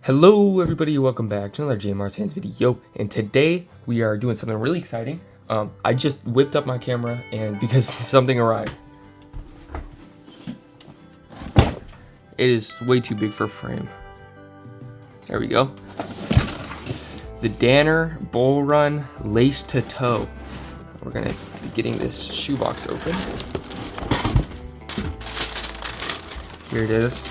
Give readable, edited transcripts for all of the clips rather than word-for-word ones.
Hello everybody, welcome back to another JMR's Hands video, and today we are doing something really exciting. I just whipped up my camera and because something arrived. It is way too big for a frame. There we go. The Danner Bull Run Lace to Toe. We're gonna be getting this shoebox open. Here it is.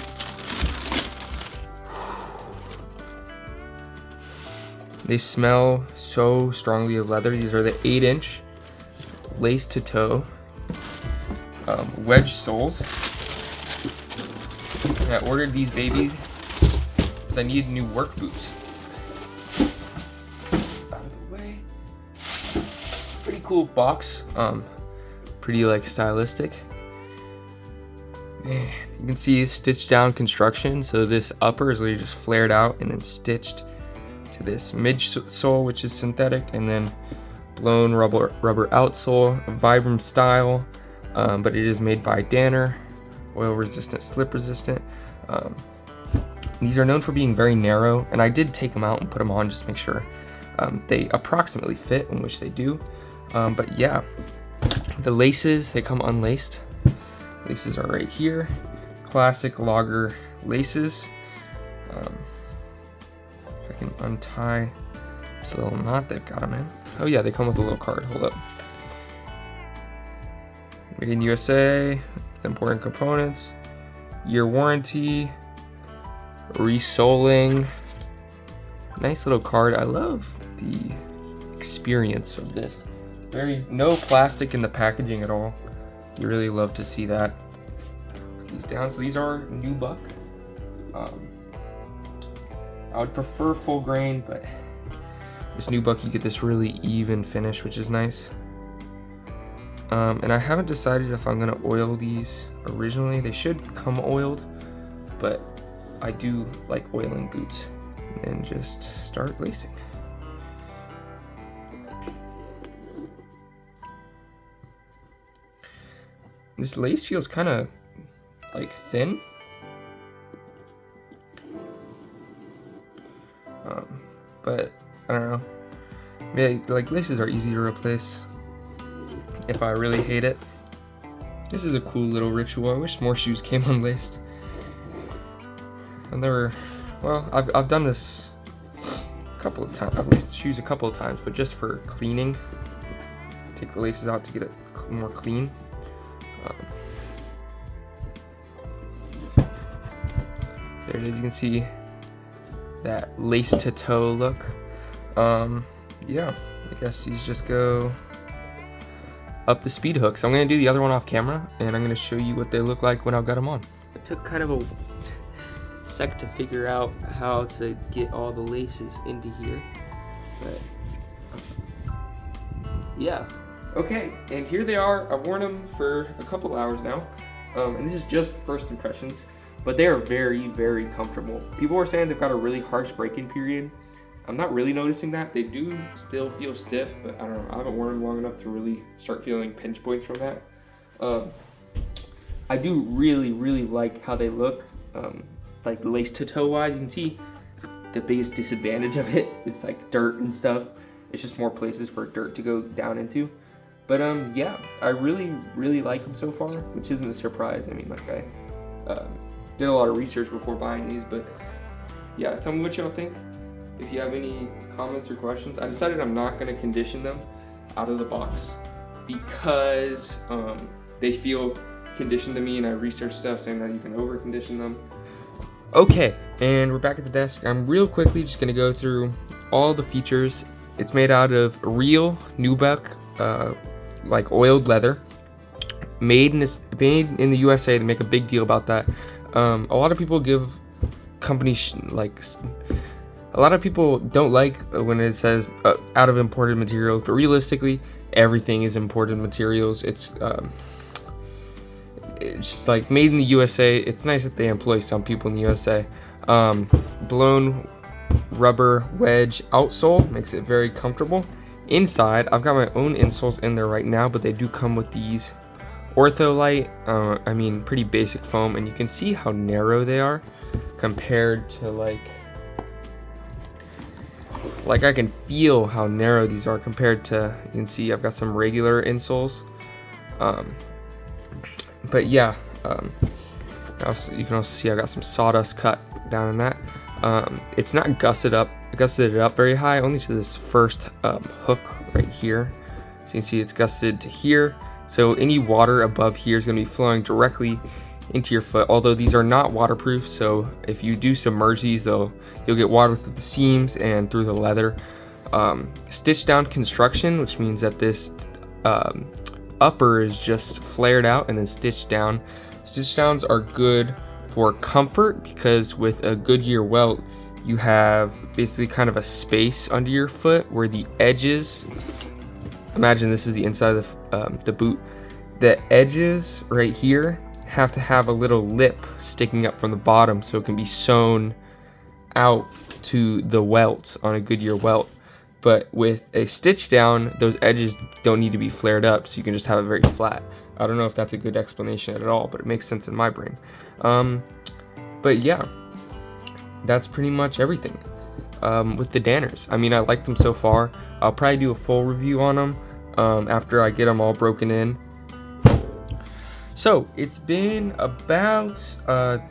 They smell so strongly of leather. These are the 8-inch lace to toe wedge soles. And I ordered these babies because I needed new work boots. Out of the way. Pretty cool box. Pretty like stylistic. Man, you can see stitched down construction. So this upper is literally just flared out and then stitched to this midsole, which is synthetic, and then blown rubber outsole, Vibram style, but it is made by Danner, oil resistant, slip resistant. These are known for being very narrow, and I did take them out and put them on just to make sure they approximately fit, in which they do. But yeah, the laces, they come unlaced. Laces are right here, classic logger laces. If I can untie this little knot they've got them in. Oh yeah, they come with a little card. Hold up. Made in USA with important components. Year warranty. Resoling. Nice little card. I love the experience of this. No plastic in the packaging at all. You really love to see that. Put these down. So these are nubuck. I would prefer full grain, but this nubuck you get this really even finish, which is nice. And I haven't decided if I'm gonna oil these originally. They should come oiled, but I do like oiling boots. And just start lacing. This lace feels kind of like thin. But I don't know. Maybe like laces are easy to replace if I really hate it. This is a cool little ritual. I wish more shoes came unlaced. I've done this a couple of times. I've laced shoes a couple of times, but just for cleaning. Take the laces out to get it more clean. There it is. You can see that lace to toe look. Yeah, I guess these just go up the speed hook. So I'm gonna do the other one off camera, and I'm gonna show you what they look like when I've got them on. It took kind of a sec to figure out how to get all the laces into here, but yeah. Okay, and here they are. I've worn them for a couple hours now, and this is just first impressions. But they are very, very comfortable. People are saying they've got a really harsh break-in period. I'm not really noticing that. They do still feel stiff, but I don't know. I haven't worn them long enough to really start feeling pinch points from that. I do really, really like how they look. Like lace to toe wise, you can see the biggest disadvantage of it is like dirt and stuff. It's just more places for dirt to go down into. But yeah, I really, really like them so far, which isn't a surprise. I mean, like I did a lot of research before buying these, but yeah, tell me what y'all think. If you have any comments or questions. I decided I'm not going to condition them out of the box because they feel conditioned to me, and I researched stuff saying that you can over condition them. Okay, and we're back at the desk. I'm real quickly just going to go through all the features. It's made out of real nubuck, like oiled leather. Made in the USA. They make a big deal about that. A lot of people give companies a lot of people don't like when it says out of imported materials, but realistically, everything is imported materials. It's like made in the USA. It's nice that they employ some people in the USA. Blown rubber wedge outsole makes it very comfortable. Inside, I've got my own insoles in there right now, but they do come with these Ortholite, I mean pretty basic foam, and you can see how narrow they are compared to like like I can feel how narrow these are compared to, you can see I've got some regular insoles. But yeah, you can also see I got some sawdust cut down in that. It's not gusseted it up very high, only to this first hook right here. So you can see it's gusseted to here. So any water above here is going to be flowing directly into your foot, although these are not waterproof. So if you do submerge these, you'll get water through the seams and through the leather. Stitch down construction, which means that this upper is just flared out and then stitched down. Stitch downs are good for comfort because with a Goodyear welt, you have basically kind of a space under your foot where the edges, imagine this is the inside of the boot, the edges right here have to have a little lip sticking up from the bottom so it can be sewn out to the welt on a Goodyear welt. But with a stitch down, those edges don't need to be flared up, so you can just have it very flat. I don't know if that's a good explanation at all, but it makes sense in my brain. But yeah, that's pretty much everything with the Danners. I mean, I like them so far. I'll probably do a full review on them after I get them all broken in. So it's been about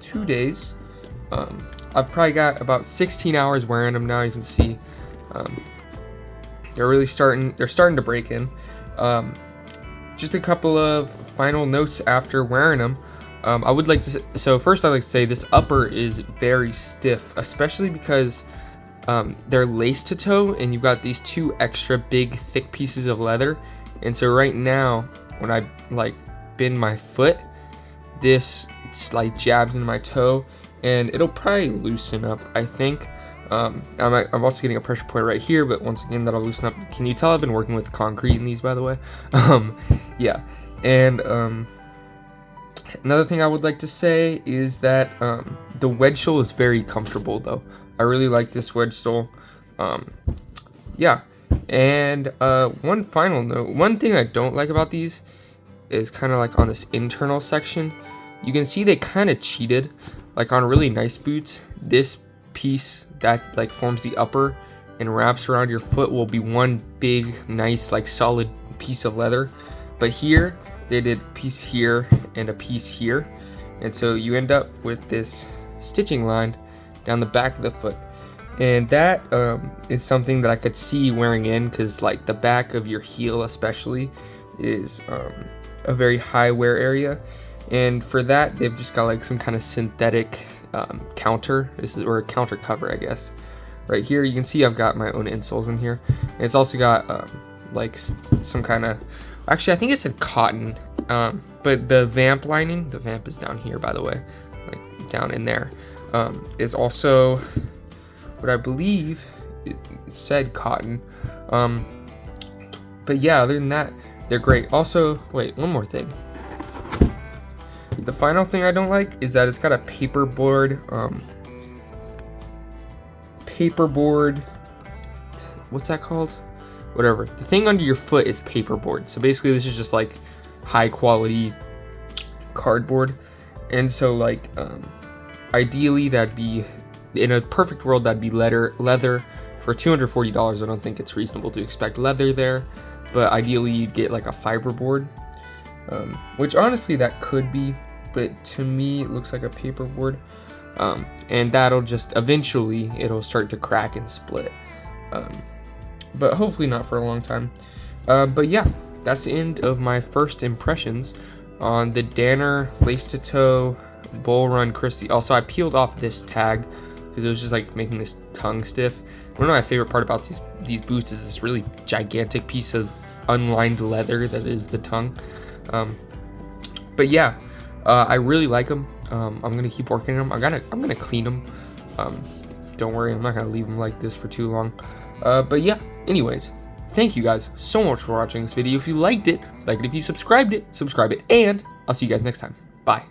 2 days. I've probably got about 16 hours wearing them now. You can see they're starting to break in. Just a couple of final notes after wearing them. I would like to, so first I'd like to say this upper is very stiff, especially because they're lace to toe and you've got these two extra big thick pieces of leather. And so right now when I like bend my foot, this like jabs into my toe and it'll probably loosen up, I think. I'm also getting a pressure point right here, but once again that'll loosen up. Can you tell I've been working with concrete in these, by the way? Yeah. And another thing I would like to say is that the wedge sole is very comfortable though. I really like this wedge sole. Yeah. And one final note, one thing I don't like about these is kind of like on this internal section. You can see they kind of cheated. Like on really nice boots, this piece that like forms the upper and wraps around your foot will be one big nice like solid piece of leather, but here they did a piece here and a piece here, and so you end up with this stitching line down the back of the foot, and that is something that I could see wearing in, because like the back of your heel especially is a very high wear area, and for that they've just got like some kind of synthetic counter, or a counter cover, I guess. Right here you can see I've got my own insoles in here, and it's also got like some kind of, actually I think it said cotton, but the vamp lining, the vamp is down here by the way, like down in there, is also what I believe it said cotton. But yeah, other than that they're great. Also, wait, one more thing. The final thing I don't like is that it's got a paperboard, what's that called? Whatever. The thing under your foot is paperboard. So basically this is just like high quality cardboard. And so like, ideally that'd be, in a perfect world, that'd be leather. For $240, I don't think it's reasonable to expect leather there. But ideally you'd get like a fiberboard. Which honestly that could be, but to me it looks like a paperboard, and that'll just eventually it'll start to crack and split, but hopefully not for a long time. But yeah, that's the end of my first impressions on the Danner lace to toe Bull Run Christie. Also, I peeled off this tag because it was just like making this tongue stiff. One of my favorite part about these boots is this really gigantic piece of unlined leather that is the tongue. But yeah, I really like them. I'm gonna keep working on them. I'm gonna clean them. Don't worry, I'm not gonna leave them like this for too long. But yeah, anyways, thank you guys so much for watching this video. If you liked it, like it. If you subscribed it, subscribe it, and I'll see you guys next time. Bye.